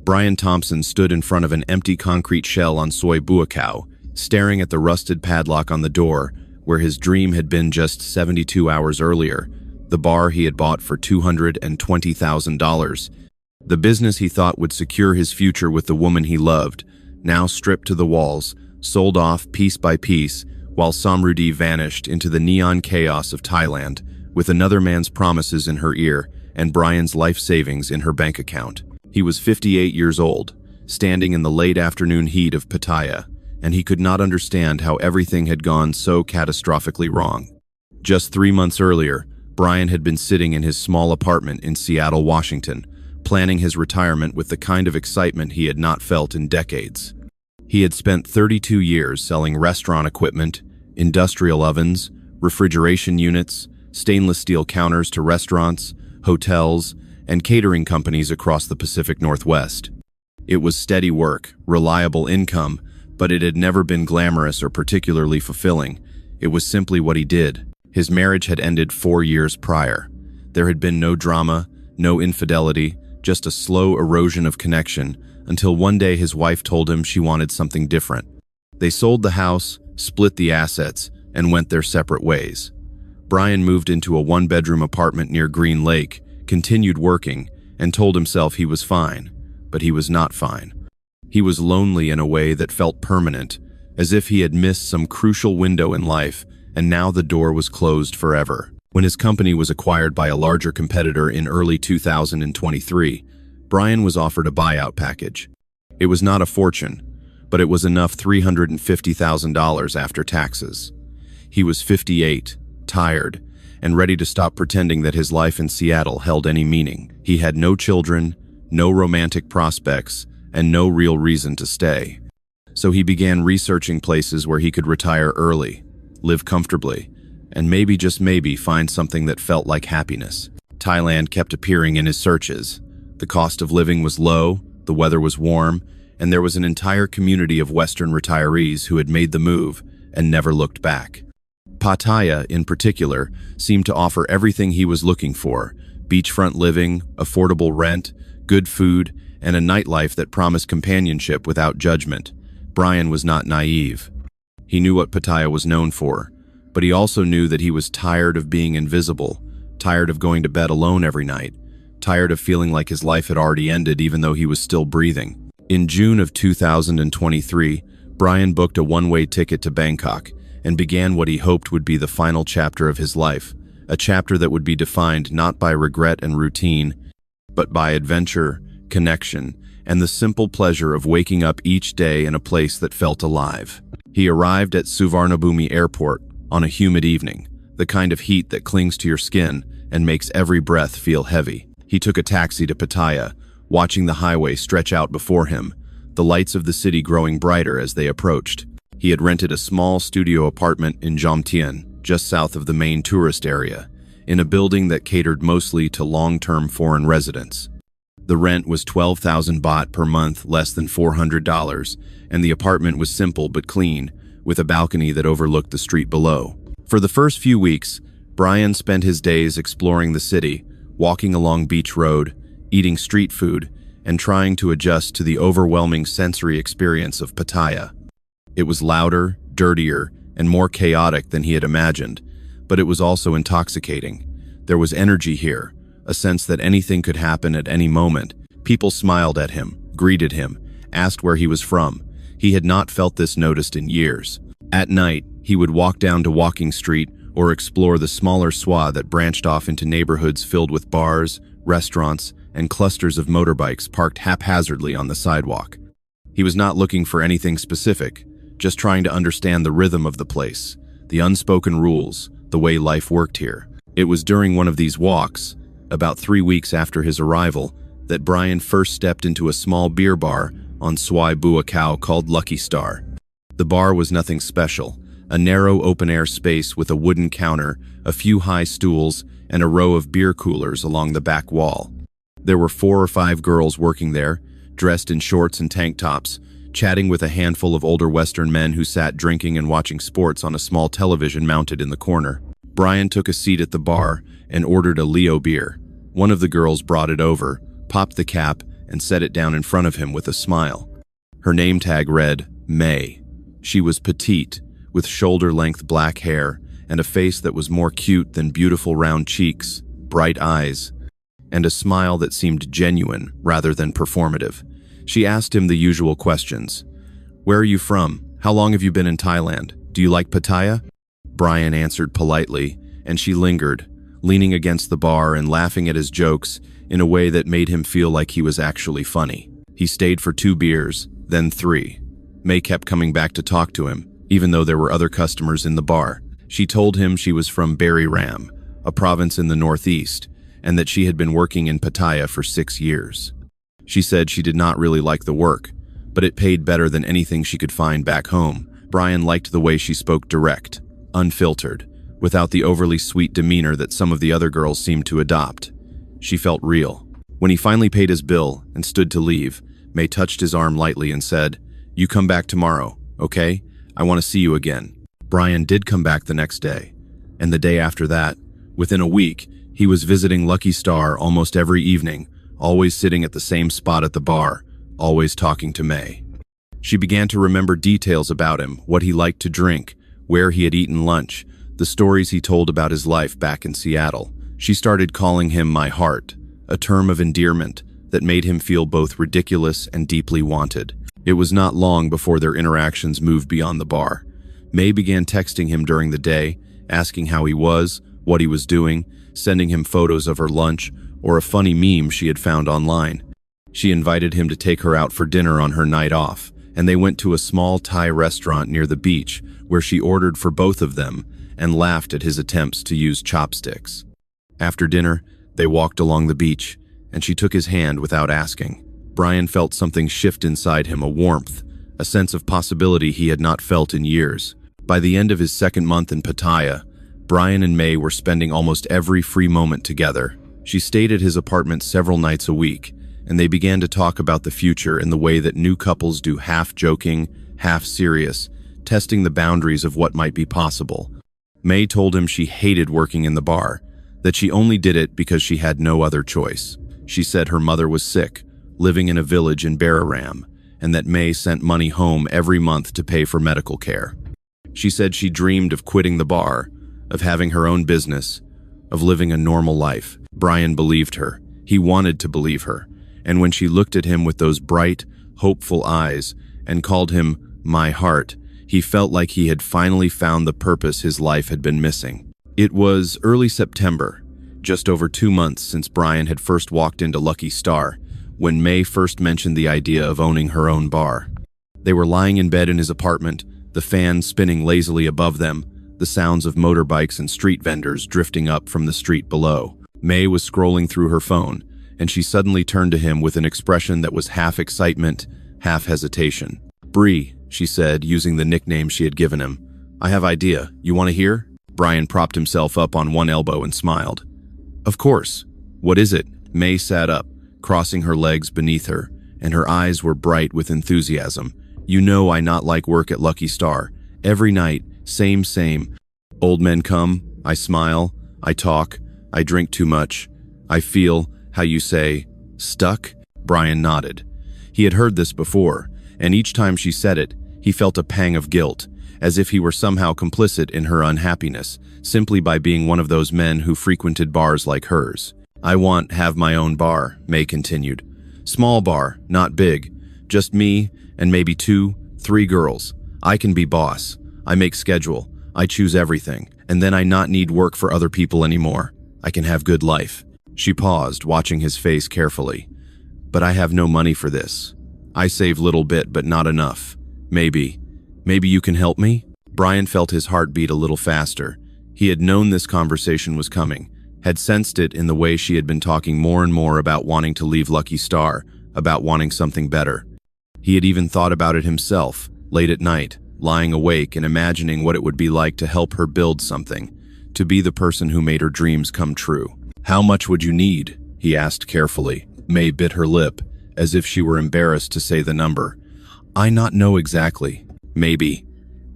Brian Thompson stood in front of an empty concrete shell on Soi Buakaw, staring at the rusted padlock on the door, where his dream had been just 72 hours earlier, the bar he had bought for $220,000. The business he thought would secure his future with the woman he loved, now stripped to the walls, sold off piece by piece, while Samruddhi vanished into the neon chaos of Thailand, with another man's promises in her ear and Brian's life savings in her bank account. He was 58 years old, standing in the late afternoon heat of Pattaya, and he could not understand how everything had gone so catastrophically wrong. Just 3 months earlier, Brian had been sitting in his small apartment in Seattle, Washington, planning his retirement with the kind of excitement he had not felt in decades. He had spent 32 years selling restaurant equipment, industrial ovens, refrigeration units, stainless steel counters to restaurants, hotels, and catering companies across the Pacific Northwest. It was steady work, reliable income, but it had never been glamorous or particularly fulfilling. It was simply what he did. His marriage had ended 4 years prior. There had been no drama, no infidelity, just a slow erosion of connection, until one day his wife told him she wanted something different. They sold the house, split the assets, and went their separate ways. Brian moved into a one-bedroom apartment near Green Lake, continued working, and told himself he was fine, but he was not fine. He was lonely in a way that felt permanent, as if he had missed some crucial window in life, and now the door was closed forever. When his company was acquired by a larger competitor in early 2023, Brian was offered a buyout package. It was not a fortune, but it was enough $350,000 after taxes. He was 58, tired, and ready to stop pretending that his life in Seattle held any meaning. He had no children, no romantic prospects, and no real reason to stay. So he began researching places where he could retire early, live comfortably, and maybe, just maybe, find something that felt like happiness. Thailand kept appearing in his searches. The cost of living was low, the weather was warm, and there was an entire community of Western retirees who had made the move and never looked back. Pattaya, in particular, seemed to offer everything he was looking for: beachfront living, affordable rent, good food, and a nightlife that promised companionship without judgment. Brian was not naive. He knew what Pattaya was known for, but he also knew that he was tired of being invisible, tired of going to bed alone every night, tired of feeling like his life had already ended even though he was still breathing. In June of 2023, Brian booked a one-way ticket to Bangkok and began what he hoped would be the final chapter of his life, a chapter that would be defined not by regret and routine, but by adventure, connection, and the simple pleasure of waking up each day in a place that felt alive. He arrived at Suvarnabhumi Airport on a humid evening, the kind of heat that clings to your skin and makes every breath feel heavy. He took a taxi to Pattaya, watching the highway stretch out before him, the lights of the city growing brighter as they approached. He had rented a small studio apartment in Jomtien, just south of the main tourist area, in a building that catered mostly to long-term foreign residents. The rent was 12,000 baht per month, less than $400, and the apartment was simple but clean, with a balcony that overlooked the street below. For the first few weeks, Brian spent his days exploring the city, walking along Beach Road, eating street food, and trying to adjust to the overwhelming sensory experience of Pattaya. It was louder, dirtier, and more chaotic than he had imagined, but it was also intoxicating. There was energy here, a sense that anything could happen at any moment. People smiled at him, greeted him, asked where he was from. He had not felt this noticed in years. At night, he would walk down to Walking Street or explore the smaller swa that branched off into neighborhoods filled with bars, restaurants, and clusters of motorbikes parked haphazardly on the sidewalk. He was not looking for anything specific, just trying to understand the rhythm of the place, the unspoken rules, the way life worked here. It was during one of these walks, about 3 weeks after his arrival, that Brian first stepped into a small beer bar on Soi Buakaw called Lucky Star. The bar was nothing special, a narrow open-air space with a wooden counter, a few high stools, and a row of beer coolers along the back wall. There were 4 or 5 girls working there, dressed in shorts and tank tops, chatting with a handful of older Western men who sat drinking and watching sports on a small television mounted in the corner. Brian took a seat at the bar and ordered a Leo beer. One of the girls brought it over, popped the cap, and set it down in front of him with a smile. Her name tag read, May. She was petite, with shoulder-length black hair and a face that was more cute than beautiful round cheeks, bright eyes, and a smile that seemed genuine rather than performative. She asked him the usual questions. "Where are you from? How long have you been in Thailand? Do you like Pattaya?" Brian answered politely, and she lingered, leaning against the bar and laughing at his jokes in a way that made him feel like he was actually funny. He stayed for 2 beers, then 3. May kept coming back to talk to him, even though there were other customers in the bar. She told him she was from Buriram, a province in the northeast, and that she had been working in Pattaya for 6 years. She said she did not really like the work, but it paid better than anything she could find back home. Brian liked the way she spoke direct, unfiltered, without the overly sweet demeanor that some of the other girls seemed to adopt. She felt real. When he finally paid his bill and stood to leave, May touched his arm lightly and said, "You come back tomorrow, okay? I want to see you again." Brian did come back the next day, and the day after that. Within a week, he was visiting Lucky Star almost every evening, always sitting at the same spot at the bar, always talking to May. She began to remember details about him, what he liked to drink, where he had eaten lunch, the stories he told about his life back in Seattle. She started calling him my heart, a term of endearment that made him feel both ridiculous and deeply wanted. It was not long before their interactions moved beyond the bar. May began texting him during the day, asking how he was, what he was doing, sending him photos of her lunch or a funny meme she had found online. She invited him to take her out for dinner on her night off, and they went to a small Thai restaurant near the beach where she ordered for both of them and laughed at his attempts to use chopsticks. After dinner, they walked along the beach, and she took his hand without asking. Brian felt something shift inside him, a warmth, a sense of possibility he had not felt in years. By the end of his 2nd month in Pattaya, Brian and May were spending almost every free moment together. She stayed at his apartment several nights a week, and they began to talk about the future in the way that new couples do, half joking, half serious, testing the boundaries of what might be possible. May told him she hated working in the bar, that she only did it because she had no other choice. She said her mother was sick, living in a village in Buriram, and that May sent money home every month to pay for medical care. She said she dreamed of quitting the bar, of having her own business, of living a normal life. Brian believed her. He wanted to believe her. And when she looked at him with those bright, hopeful eyes and called him my heart, he felt like he had finally found the purpose his life had been missing. It was early September, just over 2 months since Brian had first walked into Lucky Star, when May first mentioned the idea of owning her own bar. They were lying in bed in his apartment, the fan spinning lazily above them, the sounds of motorbikes and street vendors drifting up from the street below. May was scrolling through her phone, and she suddenly turned to him with an expression that was half excitement, half hesitation. "Bree," she said, using the nickname she had given him. "I have idea. You want to hear?" Brian propped himself up on one elbow and smiled. "Of course. What is it?" May sat up, crossing her legs beneath her, and her eyes were bright with enthusiasm. "You know I not like work at Lucky Star. Every night, same. Old men come, I smile, I talk, I drink too much. I feel, how you say, stuck?" Brian nodded. He had heard this before, and each time she said it, he felt a pang of guilt, as if he were somehow complicit in her unhappiness, simply by being one of those men who frequented bars like hers. "I have my own bar," May continued. "Small bar, not big. Just me and maybe 2, 3 girls. I can be boss. I make schedule. I choose everything. And then I not need work for other people anymore. I can have good life." She paused, watching his face carefully. "But I have no money for this. I save little bit, but not enough. Maybe you can help me?" Brian felt his heart beat a little faster. He had known this conversation was coming, had sensed it in the way she had been talking more and more about wanting to leave Lucky Star, about wanting something better. He had even thought about it himself, late at night, lying awake and imagining what it would be like to help her build something, to be the person who made her dreams come true. "How much would you need?" he asked carefully. May bit her lip, as if she were embarrassed to say the number. "I not know exactly. Maybe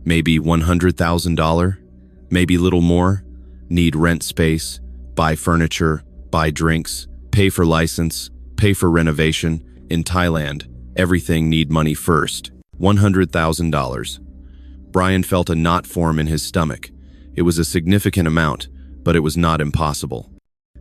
$100,000? Maybe little more. Need rent space, buy furniture, buy drinks, pay for license, pay for renovation, In Thailand, everything need money first. $100,000. Brian felt a knot form in his stomach. It was a significant amount, but it was not impossible.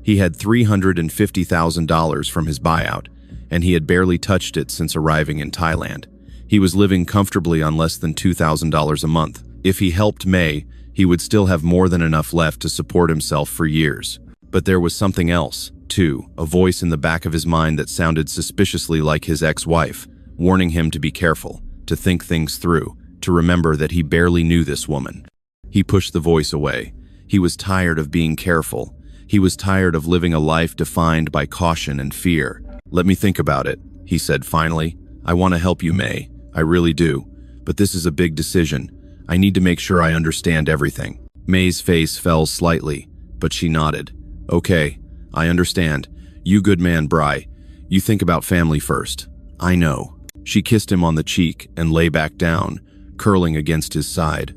He had $350,000 from his buyout, and he had barely touched it since arriving in Thailand. He was living comfortably on less than $2,000 a month. If he helped May, he would still have more than enough left to support himself for years. But there was something else, too, a voice in the back of his mind that sounded suspiciously like his ex-wife, warning him to be careful, to think things through, to remember that he barely knew this woman. He pushed the voice away. He was tired of being careful. He was tired of living a life defined by caution and fear. "Let me think about it," he said finally. "I want to help you, May. I really do. But this is a big decision. I need to make sure I understand everything." May's face fell slightly, but she nodded. "Okay, I understand. You good man, Bri. You think about family first." "I know." She kissed him on the cheek and lay back down, curling against his side.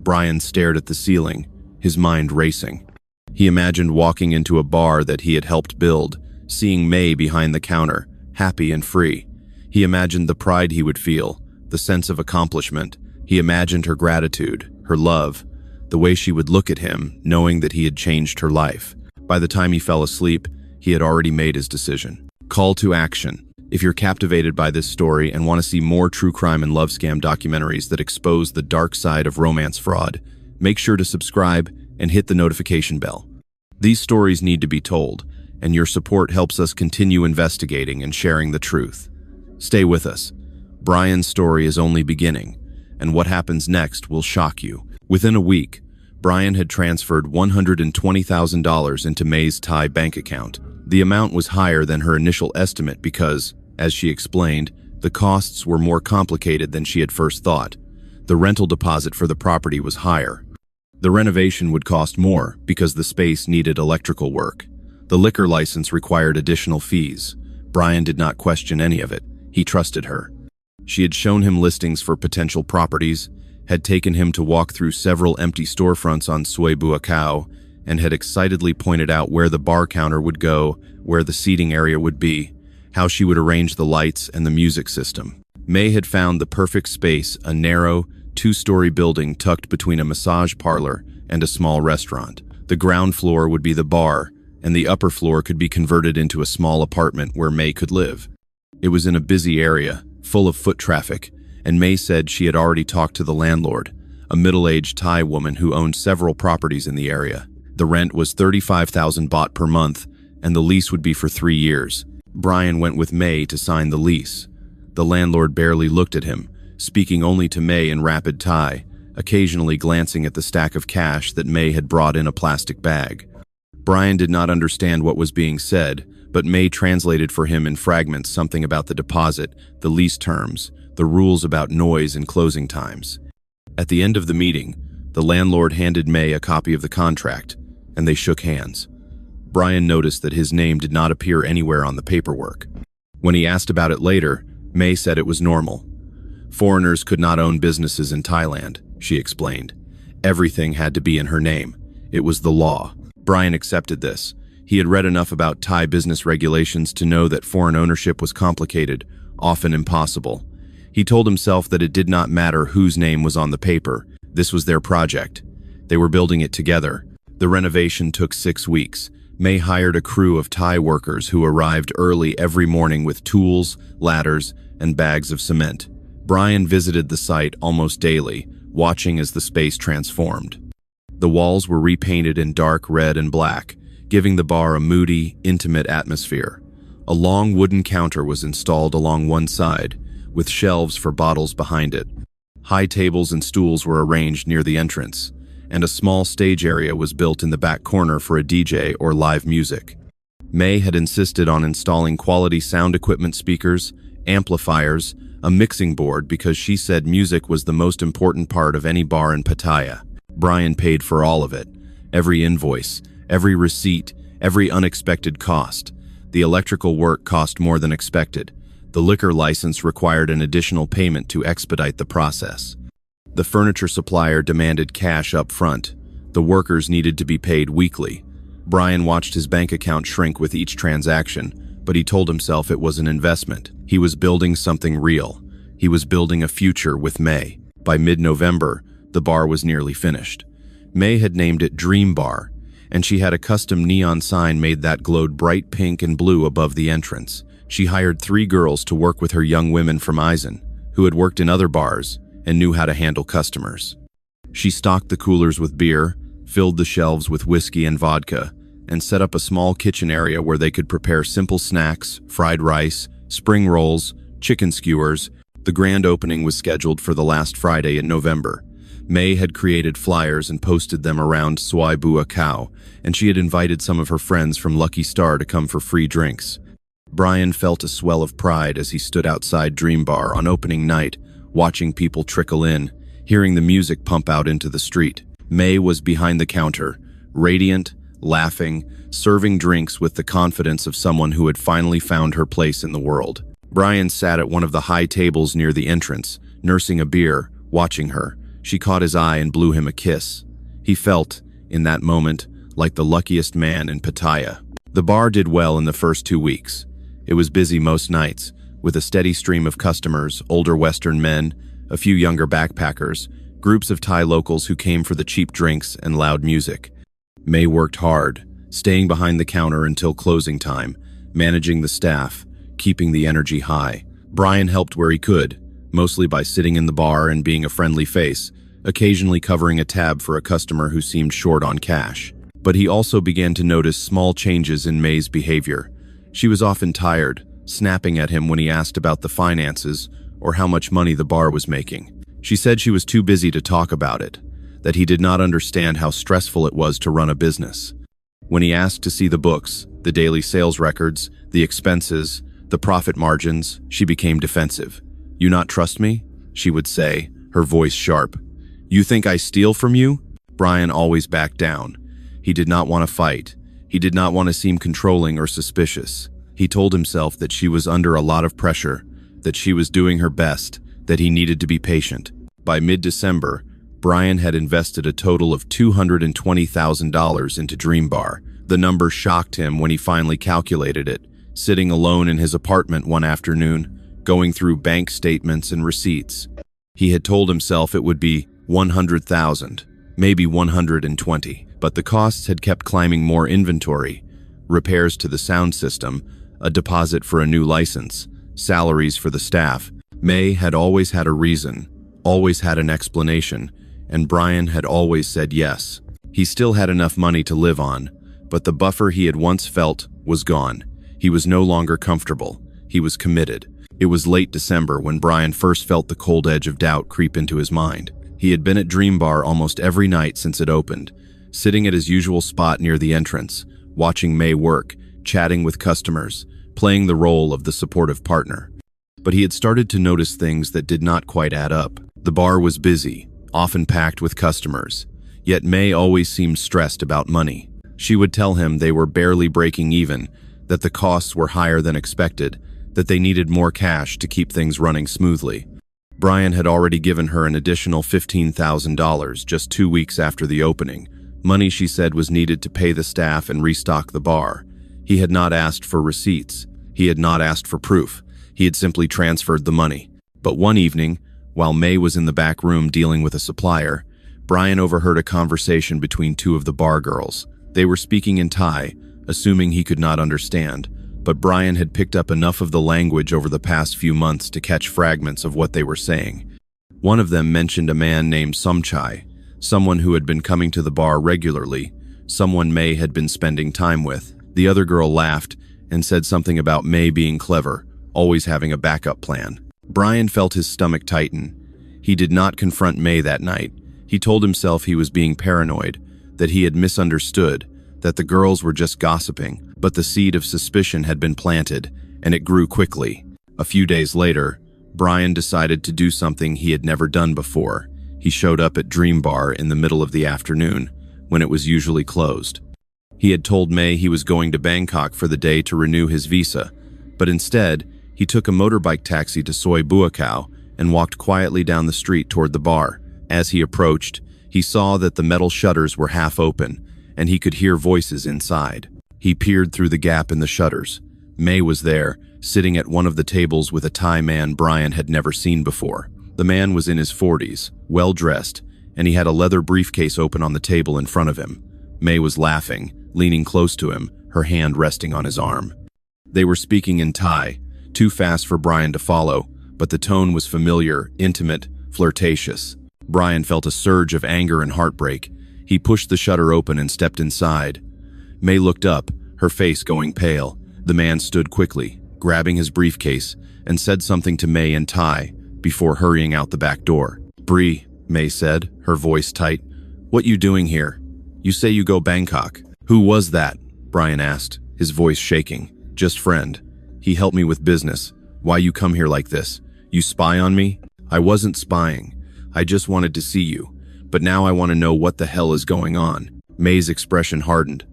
Brian stared at the ceiling, his mind racing. He imagined walking into a bar that he had helped build, seeing May behind the counter, happy and free. He imagined the pride he would feel, the sense of accomplishment. He imagined her gratitude, her love, the way she would look at him, knowing that he had changed her life. By the time he fell asleep, he had already made his decision. Call to action. If you're captivated by this story and want to see more true crime and love scam documentaries that expose the dark side of romance fraud, make sure to subscribe and hit the notification bell. These stories need to be told, and your support helps us continue investigating and sharing the truth. Stay with us. Brian's story is only beginning, and what happens next will shock you. Within a week, Brian had transferred $120,000 into May's Thai bank account. The amount was higher than her initial estimate because, as she explained, the costs were more complicated than she had first thought. The rental deposit for the property was higher. The renovation would cost more because the space needed electrical work. The liquor license required additional fees. Brian did not question any of it. He trusted her. She had shown him listings for potential properties, had taken him to walk through several empty storefronts on Soi Buakau, and had excitedly pointed out where the bar counter would go, where the seating area would be, how she would arrange the lights and the music system. May had found the perfect space, a narrow, two-story building tucked between a massage parlor and a small restaurant. The ground floor would be the bar, and the upper floor could be converted into a small apartment where May could live. It was in a busy area, full of foot traffic, and May said she had already talked to the landlord, a middle-aged Thai woman who owned several properties in the area. The rent was 35,000 baht per month, and the lease would be for 3 years. Brian went with May to sign the lease. The landlord barely looked at him, speaking only to May in rapid Thai, occasionally glancing at the stack of cash that May had brought in a plastic bag. Brian did not understand what was being said, but May translated for him in fragments something about the deposit, the lease terms, the rules about noise and closing times. At the end of the meeting, the landlord handed May a copy of the contract, and they shook hands. Brian noticed that his name did not appear anywhere on the paperwork. When he asked about it later, May said it was normal. Foreigners could not own businesses in Thailand, she explained. Everything had to be in her name. It was the law. Brian accepted this. He had read enough about Thai business regulations to know that foreign ownership was complicated, often impossible. He told himself that it did not matter whose name was on the paper. This was their project. They were building it together. The renovation took 6 weeks. May hired a crew of Thai workers who arrived early every morning with tools, ladders, and bags of cement. Brian visited the site almost daily, watching as the space transformed. The walls were repainted in dark red and black, giving the bar a moody, intimate atmosphere. A long wooden counter was installed along one side, with shelves for bottles behind it. High tables and stools were arranged near the entrance, and a small stage area was built in the back corner for a DJ or live music. May had insisted on installing quality sound equipment, speakers, amplifiers, a mixing board because she said music was the most important part of any bar in Pattaya. Brian paid for all of it, every invoice, every receipt, every unexpected cost. The electrical work cost more than expected. The liquor license required an additional payment to expedite the process. The furniture supplier demanded cash up front. The workers needed to be paid weekly. Brian watched his bank account shrink with each transaction, but he told himself it was an investment. He was building something real. He was building a future with May. By mid-November, the bar was nearly finished. May had named it Dream Bar, and she had a custom neon sign made that glowed bright pink and blue above the entrance. She hired 3 girls to work with her young women from Eisen, who had worked in other bars and knew how to handle customers. She stocked the coolers with beer, filled the shelves with whiskey and vodka, and set up a small kitchen area where they could prepare simple snacks, fried rice, spring rolls, chicken skewers. The grand opening was scheduled for the last Friday in November. May had created flyers and posted them around Soi Bua Khao, and she had invited some of her friends from Lucky Star to come for free drinks. Brian felt a swell of pride as he stood outside Dream Bar on opening night, watching people trickle in, hearing the music pump out into the street. May was behind the counter, radiant, laughing, serving drinks with the confidence of someone who had finally found her place in the world. Brian sat at one of the high tables near the entrance, nursing a beer, watching her. She caught his eye and blew him a kiss. He felt, in that moment, like the luckiest man in Pattaya. The bar did well in the first 2 weeks. It was busy most nights, with a steady stream of customers, older Western men, a few younger backpackers, groups of Thai locals who came for the cheap drinks and loud music. May worked hard, staying behind the counter until closing time, managing the staff, keeping the energy high. Brian helped where he could, mostly by sitting in the bar and being a friendly face, occasionally covering a tab for a customer who seemed short on cash. But he also began to notice small changes in May's behavior. She was often tired, snapping at him when he asked about the finances or how much money the bar was making. She said she was too busy to talk about it, that he did not understand how stressful it was to run a business. When he asked to see the books, the daily sales records, the expenses, the profit margins, she became defensive. "You not trust me?" she would say, her voice sharp. "You think I steal from you?" Brian always backed down. He did not want to fight. He did not want to seem controlling or suspicious. He told himself that she was under a lot of pressure, that she was doing her best, that he needed to be patient. By mid-December, Brian had invested a total of $220,000 into Dream Bar. The number shocked him when he finally calculated it, sitting alone in his apartment one afternoon, going through bank statements and receipts. He had told himself it would be 100,000, maybe 120, but the costs had kept climbing. More inventory, repairs to the sound system, a deposit for a new license, salaries for the staff. May had always had a reason, always had an explanation, and Brian had always said yes. He still had enough money to live on, but the buffer he had once felt was gone. He was no longer comfortable. He was committed. It was late December when Brian first felt the cold edge of doubt creep into his mind. He had been at Dream Bar almost every night since it opened, sitting at his usual spot near the entrance, watching May work, chatting with customers, playing the role of the supportive partner. But he had started to notice things that did not quite add up. The bar was busy, often packed with customers, yet May always seemed stressed about money. She would tell him they were barely breaking even, that the costs were higher than expected, that they needed more cash to keep things running smoothly. Brian had already given her an additional $15,000 just 2 weeks after the opening. Money, she said, was needed to pay the staff and restock the bar. He had not asked for receipts. He had not asked for proof. He had simply transferred the money. But one evening, while May was in the back room dealing with a supplier, Brian overheard a conversation between 2 of the bar girls. They were speaking in Thai, assuming he could not understand, but Brian had picked up enough of the language over the past few months to catch fragments of what they were saying. One of them mentioned a man named Somchai, someone who had been coming to the bar regularly, someone May had been spending time with. The other girl laughed and said something about May being clever, always having a backup plan. Brian felt his stomach tighten. He did not confront May that night. He told himself he was being paranoid, that he had misunderstood, that the girls were just gossiping, but the seed of suspicion had been planted, and it grew quickly. A few days later, Brian decided to do something he had never done before. He showed up at Dream Bar in the middle of the afternoon, when it was usually closed. He had told May he was going to Bangkok for the day to renew his visa, but instead, he took a motorbike taxi to Soi Bua Khao and walked quietly down the street toward the bar. As he approached, he saw that the metal shutters were half open, and he could hear voices inside. He peered through the gap in the shutters. May was there, sitting at one of the tables with a Thai man Brian had never seen before. The man was in his 40s, well-dressed, and he had a leather briefcase open on the table in front of him. May was laughing, leaning close to him, her hand resting on his arm. They were speaking in Thai, too fast for Brian to follow, but the tone was familiar, intimate, flirtatious. Brian felt a surge of anger and heartbreak. He pushed the shutter open and stepped inside. May looked up, her face going pale. The man stood quickly, grabbing his briefcase, and said something to May in Thai before hurrying out the back door. "Bree," May said, her voice tight. "What you doing here? You say you go Bangkok." "Who was that?" Brian asked, his voice shaking. "Just friend. He helped me with business. Why you come here like this? You spy on me?" "I wasn't spying. I just wanted to see you. But now I want to know what the hell is going on." May's expression hardened.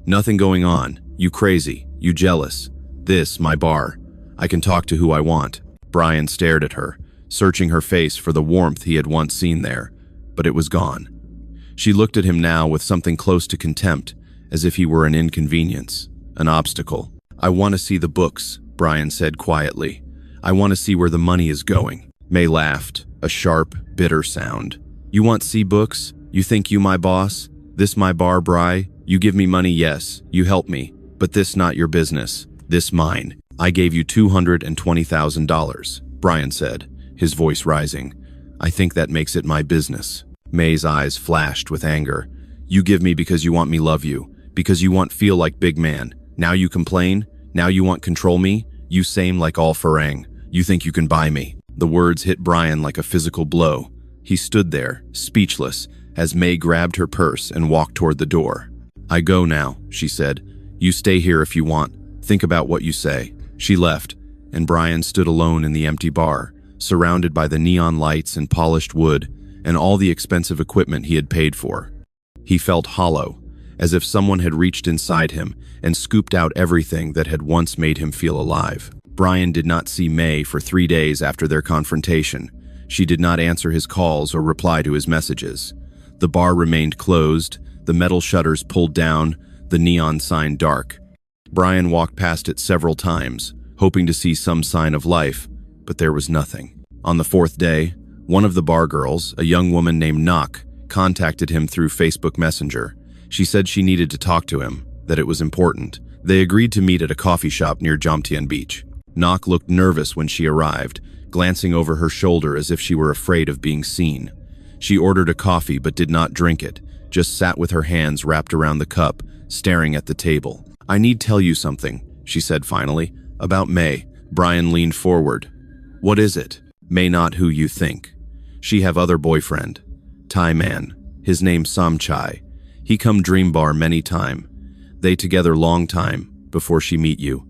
"Nothing going on. You crazy. You jealous. This, my bar. I can talk to who I want." Brian stared at her, searching her face for the warmth he had once seen there, but it was gone. She looked at him now with something close to contempt, as if he were an inconvenience, an obstacle. "I want to see the books," Brian said quietly. "I want to see where the money is going." May laughed, a sharp, bitter sound. "You want see books? You think you my boss? This my bar, Bri? You give me money, yes, you help me, but this not your business. This mine. I gave you $220,000, Brian said, his voice rising. "I think that makes it my business." May's eyes flashed with anger. "You give me because you want me love you, because you want feel like big man. Now you complain? Now you want control me? You same like all Farang. You think you can buy me." The words hit Brian like a physical blow. He stood there, speechless, as May grabbed her purse and walked toward the door. "I go now," she said. "You stay here if you want. Think about what you say." She left, and Brian stood alone in the empty bar, surrounded by the neon lights and polished wood and all the expensive equipment he had paid for. He felt hollow, as if someone had reached inside him and scooped out everything that had once made him feel alive. Brian did not see May for 3 days after their confrontation. She did not answer his calls or reply to his messages. The bar remained closed, the metal shutters pulled down, the neon sign dark. Brian walked past it several times, hoping to see some sign of life, but there was nothing. On the 4th day, one of the bar girls, a young woman named Nak, contacted him through Facebook Messenger. She said she needed to talk to him, that it was important. They agreed to meet at a coffee shop near Jomtien Beach. Nak looked nervous when she arrived, glancing over her shoulder as if she were afraid of being seen. She ordered a coffee but did not drink it, just sat with her hands wrapped around the cup, staring at the table. "I need tell you something," she said finally, "about May." Brian leaned forward. "What is it?" "May not who you think. She have other boyfriend. Thai man. His name Samchai. He come dream bar many time. They together long time, before she meet you.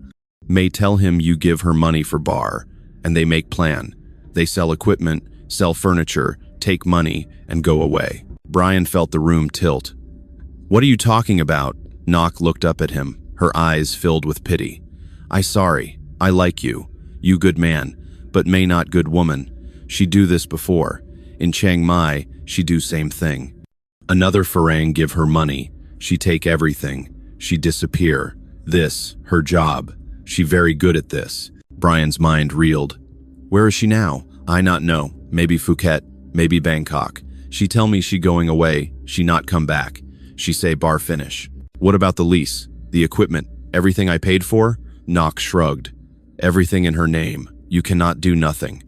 May tell him you give her money for bar, and they make plan. They sell equipment, sell furniture, take money, and go away." Brian felt the room tilt. "What are you talking about?" Nak looked up at him, her eyes filled with pity. "I sorry. I like you. You good man, but May not good woman. She do this before. In Chiang Mai, she do same thing. Another Farang give her money. She take everything. She disappear. This, her job. She very good at this." Brian's mind reeled. "Where is she now?" "I not know. Maybe Phuket, maybe Bangkok. She tell me she going away, she not come back. She say bar finish." "What about the lease, the equipment, everything I paid for?" Nak shrugged. "Everything in her name. You cannot do nothing.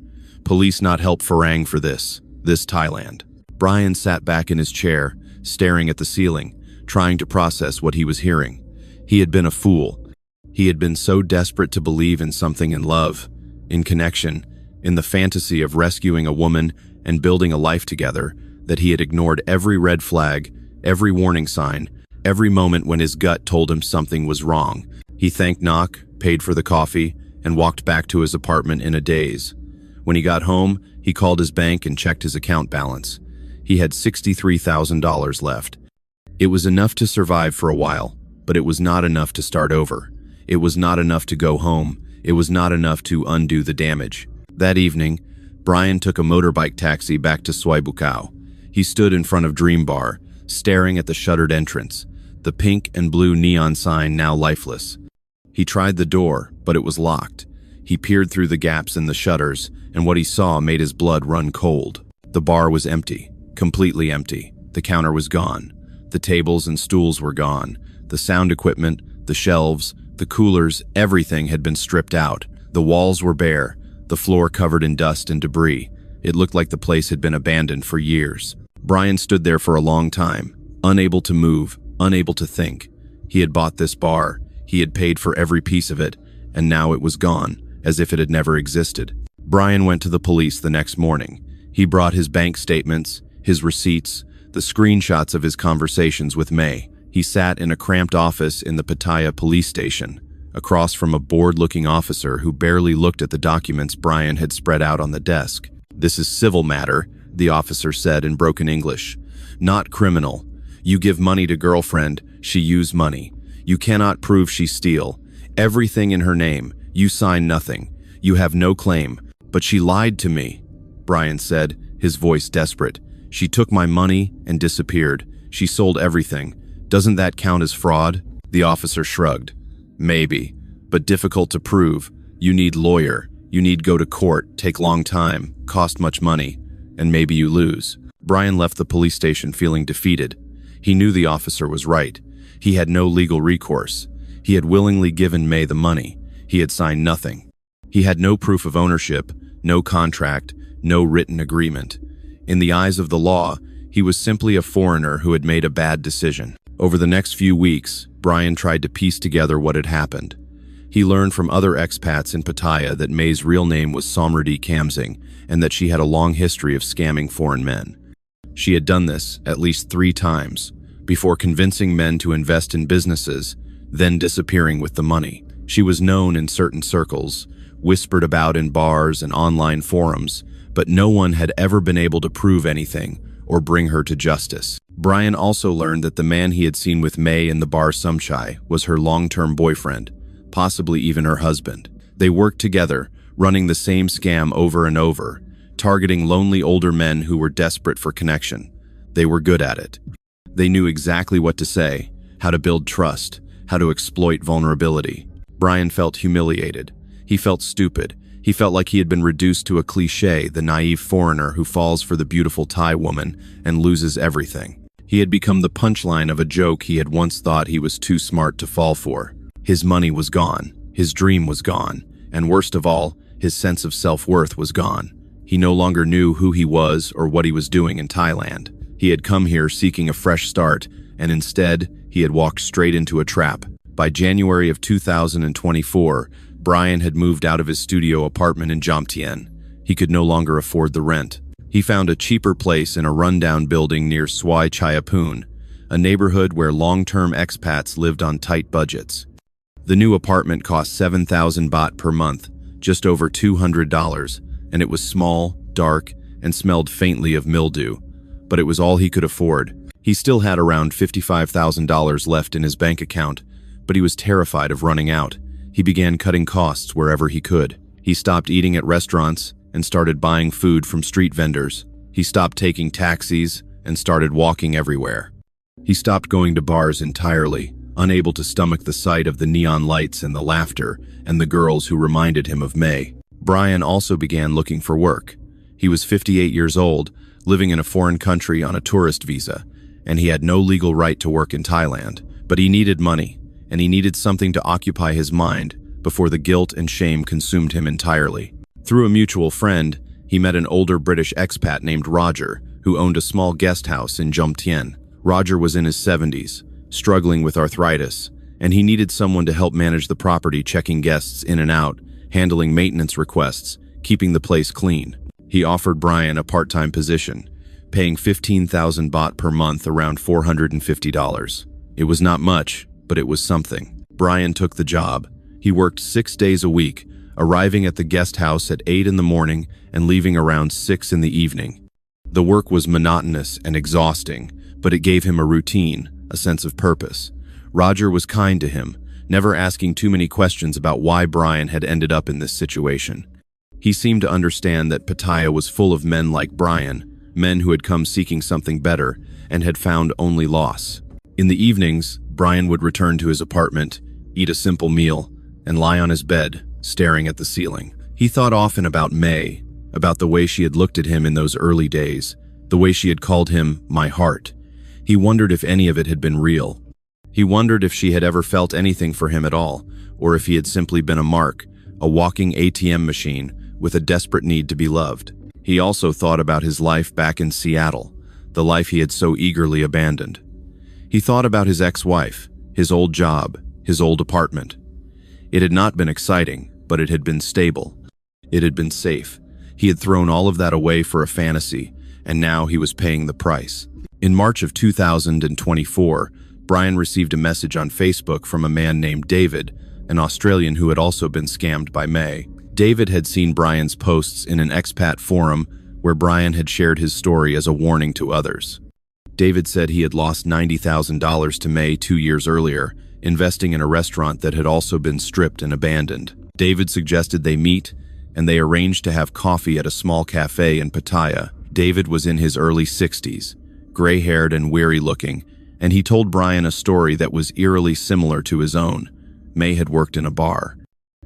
Police not help Farang for this Thailand." Brian sat back in his chair, staring at the ceiling, trying to process what he was hearing. He had been a fool. He had been so desperate to believe in something in love, in connection, in the fantasy of rescuing a woman and building a life together, that he had ignored every red flag, every warning sign, every moment when his gut told him something was wrong. He thanked Nak, paid for the coffee, and walked back to his apartment in a daze. When he got home, he called his bank and checked his account balance. He had $63,000 left. It was enough to survive for a while, but it was not enough to start over. It was not enough to go home. It was not enough to undo the damage. That evening, Brian took a motorbike taxi back to Soi Buakhao. He stood in front of Dream Bar, staring at the shuttered entrance, the pink and blue neon sign now lifeless. He tried the door, but it was locked. He peered through the gaps in the shutters, and what he saw made his blood run cold. The bar was empty, completely empty. The counter was gone. The tables and stools were gone. The sound equipment, the shelves, the coolers, everything had been stripped out. The walls were bare, the floor covered in dust and debris. It looked like the place had been abandoned for years. Brian stood there for a long time, unable to move, unable to think. He had bought this bar, he had paid for every piece of it, and now it was gone, as if it had never existed. Brian went to the police the next morning. He brought his bank statements, his receipts, the screenshots of his conversations with May. He sat in a cramped office in the Pattaya police station, across from a bored-looking officer who barely looked at the documents Brian had spread out on the desk. "This is civil matter," the officer said in broken English. "Not criminal. You give money to girlfriend, she use money. You cannot prove she steal. Everything in her name. You sign nothing. You have no claim. But she lied to me," Brian said, his voice desperate. "She took my money and disappeared. She sold everything. Doesn't that count as fraud?" The officer shrugged. "Maybe, but difficult to prove. You need lawyer. You need go to court, take long time, cost much money, and maybe you lose." Brian left the police station feeling defeated. He knew the officer was right. He had no legal recourse. He had willingly given May the money. He had signed nothing. He had no proof of ownership, no contract, no written agreement. In the eyes of the law, he was simply a foreigner who had made a bad decision. Over the next few weeks, Brian tried to piece together what had happened. He learned from other expats in Pattaya that May's real name was Somruddhi Kamsing and that she had a long history of scamming foreign men. She had done this at least 3 times, before convincing men to invest in businesses, then disappearing with the money. She was known in certain circles, whispered about in bars and online forums, but no one had ever been able to prove anything or bring her to justice. Brian also learned that the man he had seen with May in the bar Sumchai was her long-term boyfriend, possibly even her husband. They worked together, running the same scam over and over, targeting lonely older men who were desperate for connection. They were good at it. They knew exactly what to say, how to build trust, how to exploit vulnerability. Brian felt humiliated. He felt stupid. He felt like he had been reduced to a cliché, the naive foreigner who falls for the beautiful Thai woman and loses everything. He had become the punchline of a joke he had once thought he was too smart to fall for. His money was gone. His dream was gone. And worst of all, his sense of self-worth was gone. He no longer knew who he was or what he was doing in Thailand. He had come here seeking a fresh start, and instead, he had walked straight into a trap. By January of 2024, Brian had moved out of his studio apartment in Jomtien. He could no longer afford the rent. He found a cheaper place in a rundown building near Swai Chayapun, a neighborhood where long-term expats lived on tight budgets. The new apartment cost 7,000 baht per month, just over $200, and it was small, dark, and smelled faintly of mildew. But it was all he could afford. He still had around $55,000 left in his bank account, but he was terrified of running out. He began cutting costs wherever he could. He stopped eating at restaurants and started buying food from street vendors. He stopped taking taxis and started walking everywhere. He stopped going to bars entirely, unable to stomach the sight of the neon lights and the laughter and the girls who reminded him of May. Brian also began looking for work. He was 58 years old, living in a foreign country on a tourist visa, and he had no legal right to work in Thailand. But he needed money, and he needed something to occupy his mind before the guilt and shame consumed him entirely. Through a mutual friend, he met an older British expat named Roger, who owned a small guest house in Jomtien. Roger was in his 70s, struggling with arthritis, and he needed someone to help manage the property, checking guests in and out, handling maintenance requests, keeping the place clean. He offered Brian a part-time position, paying 15,000 baht per month, around $450. It was not much, but it was something. Brian took the job. He worked 6 days a week, arriving at the guest house at 8 in the morning and leaving around 6 in the evening. The work was monotonous and exhausting, but it gave him a routine, a sense of purpose. Roger was kind to him, never asking too many questions about why Brian had ended up in this situation. He seemed to understand that Pattaya was full of men like Brian, men who had come seeking something better and had found only loss. In the evenings, Brian would return to his apartment, eat a simple meal, and lie on his bed, staring at the ceiling. He thought often about May, about the way she had looked at him in those early days, the way she had called him my heart. He wondered if any of it had been real. He wondered if she had ever felt anything for him at all, or if he had simply been a mark, a walking ATM machine with a desperate need to be loved. He also thought about his life back in Seattle, the life he had so eagerly abandoned. He thought about his ex-wife, his old job, his old apartment. It had not been exciting, but it had been stable. It had been safe. He had thrown all of that away for a fantasy, and now he was paying the price. In March of 2024, Brian received a message on Facebook from a man named David, an Australian who had also been scammed by May. David had seen Brian's posts in an expat forum where Brian had shared his story as a warning to others. David said he had lost $90,000 to May 2 years earlier, investing in a restaurant that had also been stripped and abandoned. David suggested they meet, and they arranged to have coffee at a small cafe in Pattaya. David was in his early 60s, gray-haired and weary-looking, and he told Brian a story that was eerily similar to his own. May had worked in a bar.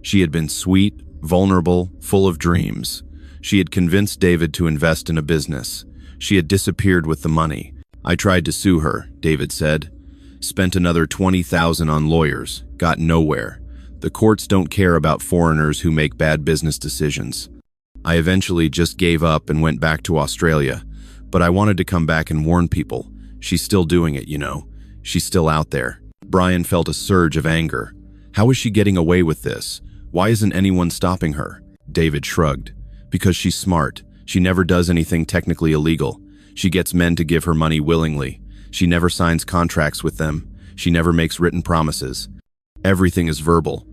She had been sweet, vulnerable, full of dreams. She had convinced David to invest in a business. She had disappeared with the money. I tried to sue her, David said. Spent another $20,000 on lawyers. Got nowhere. The courts don't care about foreigners who make bad business decisions. I eventually just gave up and went back to Australia. But I wanted to come back and warn people. She's still doing it, you know. She's still out there. Brian felt a surge of anger. How is she getting away with this? Why isn't anyone stopping her? David shrugged. Because she's smart. She never does anything technically illegal. She gets men to give her money willingly. She never signs contracts with them. She never makes written promises. Everything is verbal.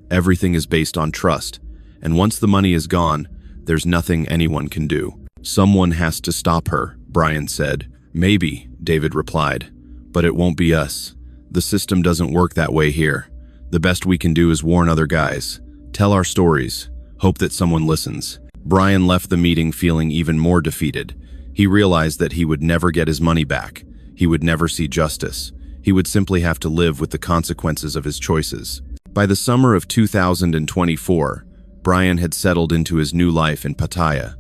Everything is based on trust. And once the money is gone, there's nothing anyone can do. Someone has to stop her, Brian said. Maybe, David replied. But it won't be us. The system doesn't work that way here. The best we can do is warn other guys. Tell our stories. Hope that someone listens. Brian left the meeting feeling even more defeated. He realized that he would never get his money back. He would never see justice. He would simply have to live with the consequences of his choices. By the summer of 2024, Brian had settled into his new life in Pattaya.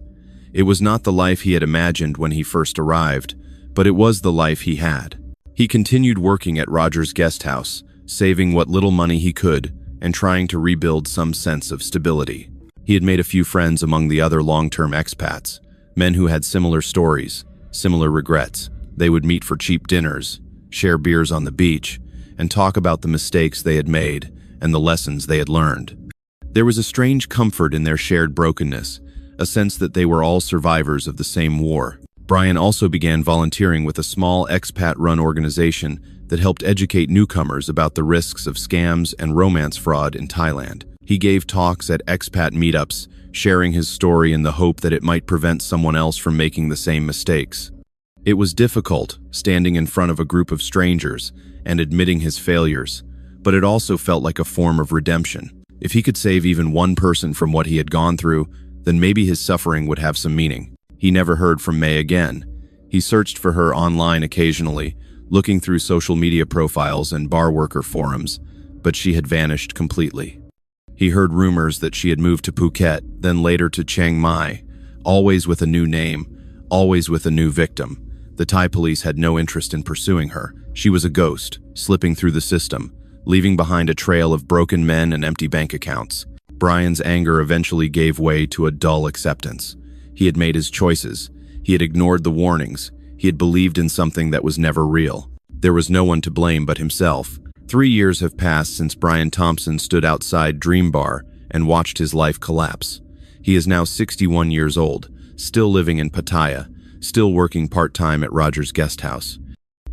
It was not the life he had imagined when he first arrived, but it was the life he had. He continued working at Roger's guest house, saving what little money he could, and trying to rebuild some sense of stability. He had made a few friends among the other long-term expats, men who had similar stories, similar regrets. They would meet for cheap dinners, share beers on the beach, and talk about the mistakes they had made and the lessons they had learned. There was a strange comfort in their shared brokenness, a sense that they were all survivors of the same war. Brian also began volunteering with a small expat-run organization that helped educate newcomers about the risks of scams and romance fraud in Thailand. He gave talks at expat meetups, sharing his story in the hope that it might prevent someone else from making the same mistakes. It was difficult, standing in front of a group of strangers and admitting his failures, but it also felt like a form of redemption. If he could save even one person from what he had gone through, then maybe his suffering would have some meaning. He never heard from May again. He searched for her online occasionally, looking through social media profiles and bar worker forums, but she had vanished completely. He heard rumors that she had moved to Phuket, then later to Chiang Mai, always with a new name, always with a new victim. The Thai police had no interest in pursuing her. She was a ghost, slipping through the system, leaving behind a trail of broken men and empty bank accounts. Brian's anger eventually gave way to a dull acceptance. He had made his choices. He had ignored the warnings. He had believed in something that was never real. There was no one to blame but himself. 3 years have passed since Brian Thompson stood outside Dream Bar and watched his life collapse. He is now 61 years old, still living in Pattaya, still working part-time at Roger's guest house.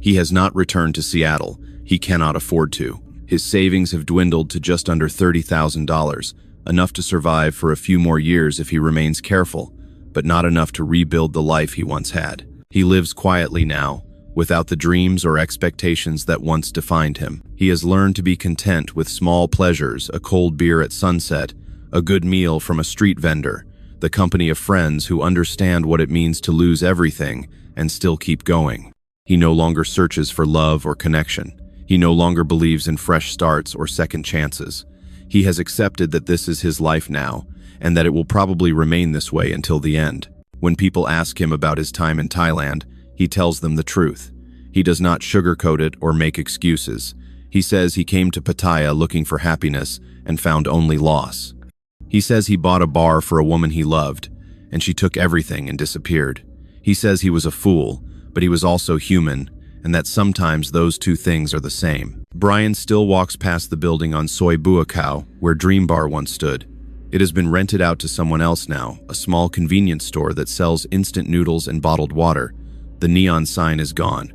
He has not returned to Seattle. He cannot afford to. His savings have dwindled to just under $30,000, enough to survive for a few more years if he remains careful, but not enough to rebuild the life he once had. He lives quietly now, without the dreams or expectations that once defined him. He has learned to be content with small pleasures, a cold beer at sunset, a good meal from a street vendor, the company of friends who understand what it means to lose everything and still keep going. He no longer searches for love or connection. He no longer believes in fresh starts or second chances. He has accepted that this is his life now, and that it will probably remain this way until the end. When people ask him about his time in Thailand, he tells them the truth. He does not sugarcoat it or make excuses. He says he came to Pattaya looking for happiness and found only loss. He says he bought a bar for a woman he loved, and she took everything and disappeared. He says he was a fool, but he was also human, and that sometimes those two things are the same. Brian still walks past the building on Soi Buakaw, where Dream Bar once stood. It has been rented out to someone else now, a small convenience store that sells instant noodles and bottled water. The neon sign is gone.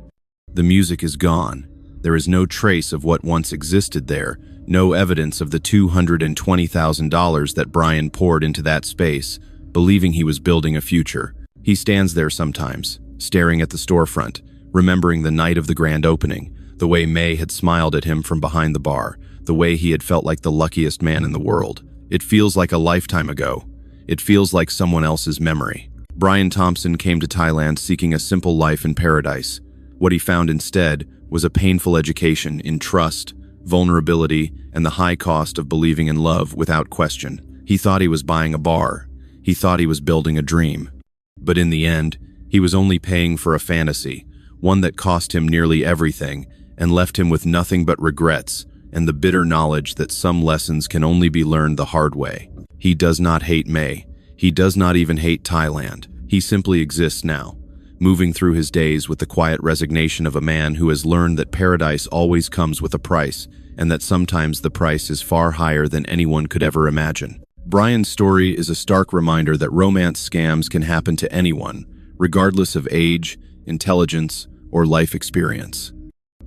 The music is gone. There is no trace of what once existed there, no evidence of the $220,000 that Brian poured into that space, believing he was building a future. He stands there sometimes, staring at the storefront, remembering the night of the grand opening, the way May had smiled at him from behind the bar, the way he had felt like the luckiest man in the world. It feels like a lifetime ago. It feels like someone else's memory. Brian Thompson came to Thailand seeking a simple life in paradise. What he found instead was a painful education in trust, vulnerability, and the high cost of believing in love without question. He thought he was buying a bar. He thought he was building a dream. But in the end, he was only paying for a fantasy, one that cost him nearly everything and left him with nothing but regrets and the bitter knowledge that some lessons can only be learned the hard way. He does not hate May. He does not even hate Thailand. He simply exists now, moving through his days with the quiet resignation of a man who has learned that paradise always comes with a price, and that sometimes the price is far higher than anyone could ever imagine. Brian's story is a stark reminder that romance scams can happen to anyone, regardless of age, intelligence, or life experience.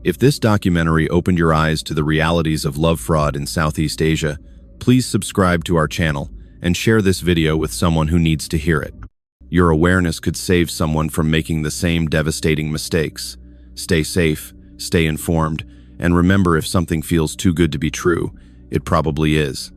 If this documentary opened your eyes to the realities of love fraud in Southeast Asia, please subscribe to our channel and share this video with someone who needs to hear it. Your awareness could save someone from making the same devastating mistakes. Stay safe, stay informed, and remember, if something feels too good to be true, it probably is.